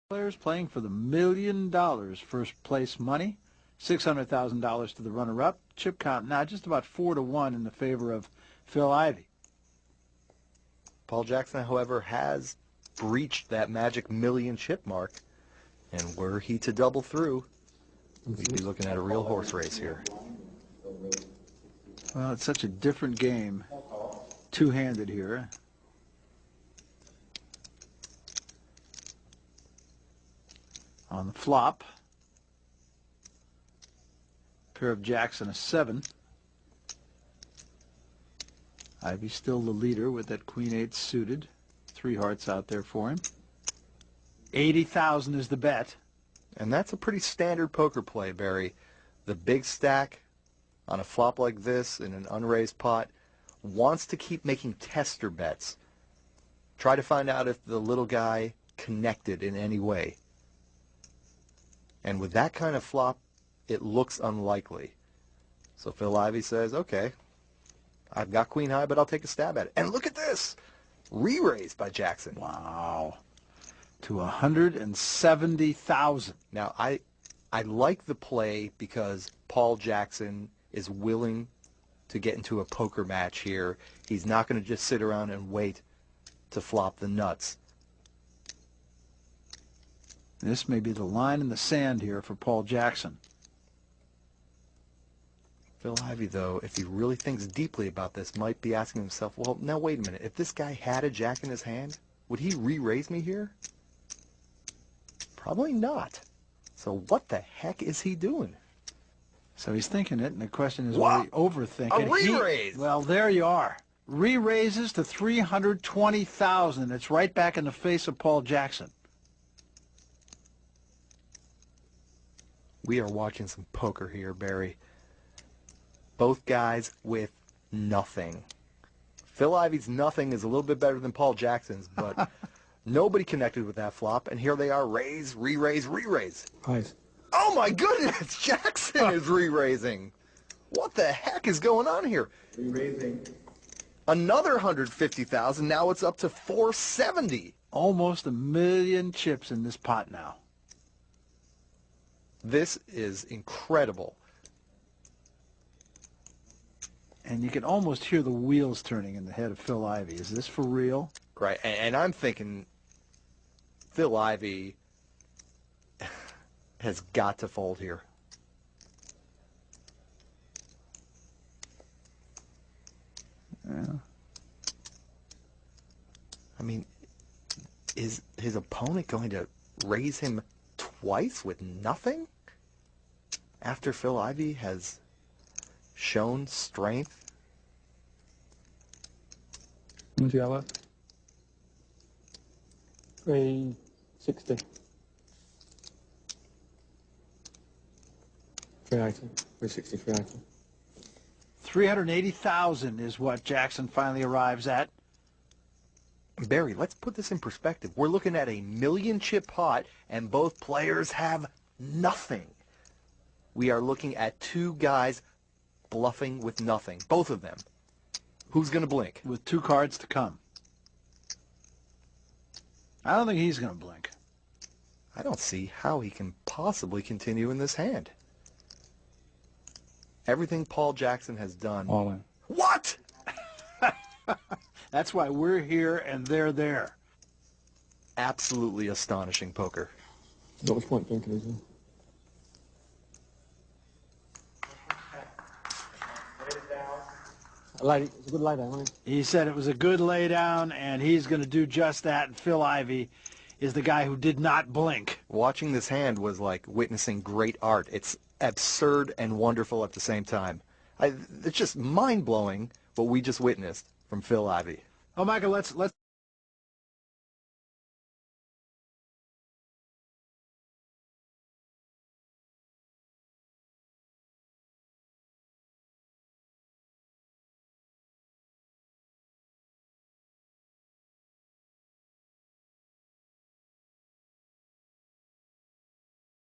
Players playing for the $1 million first place money, $600,000 to the runner-up. Chip count now just about 4-1 in the favor of Phil Ivey. Paul Jackson, however, has breached that magic million chip mark, and were he to double through, we'd be looking at a real horse race here. Well, it's such a different game, two-handed here. On the flop, pair of jacks and a 7. Ivey still the leader with that queen-8 suited. 3 hearts out there for him. 80,000 is the bet. And that's a pretty standard poker play, Barry. The big stack on a flop like this in an unraised pot wants to keep making tester bets. Try to find out if the little guy connected in any way. And with that kind of flop, it looks unlikely. So Phil Ivey says, okay, I've got queen high, but I'll take a stab at it. And look at this. Re-raised by Jackson. Wow. To 170,000. Now, I like the play because Paul Jackson is willing to get into a poker match here. He's not going to just sit around and wait to flop the nuts. This may be the line in the sand here for Paul Jackson. Phil Ivey, though, if he really thinks deeply about this, might be asking himself, well, now wait a minute. If this guy had a jack in his hand, would he re-raise me here? Probably not. So what the heck is he doing? So he's thinking it, and the question is, will he overthink it? A re-raise! Well, there you are. Re-raises to 320,000. It's right back in the face of Paul Jackson. We are watching some poker here, Barry. Both guys with nothing. Phil Ivey's nothing is a little bit better than Paul Jackson's, but nobody connected with that flop, and here they are, raise, re-raise, re-raise. Nice. Oh my goodness, Jackson is re-raising. What the heck is going on here? Re-raising. Another 150,000, now it's up to 470. Almost 1 million chips in this pot now. This is incredible. And you can almost hear the wheels turning in the head of Phil Ivey. Is this for real? Right, and I'm thinking Phil Ivey has got to fold here. Yeah. I mean, is his opponent going to raise him twice with nothing after Phil Ivey has shown strength? How much you got left? 360. 380. 360, 380. 380,000 is what Jackson finally arrives at. Barry, let's put this in perspective. We're looking at a 1 million chip pot, and both players have nothing. We are looking at two guys bluffing with nothing, both of them. Who's going to blink? With 2 cards to come. I don't think he's going to blink. I don't see how he can possibly continue in this hand. Everything Paul Jackson has done. All in. What? That's why we're here and they're there. Absolutely astonishing poker. What was point thinking, is he? It's a good lay down, wasn't it? He said it was a good lay down, and he's going to do just that. And Phil Ivey is the guy who did not blink. Watching this hand was like witnessing great art. It's absurd and wonderful at the same time. It's just mind-blowing what we just witnessed from Phil Ivey. Oh, Michael, let's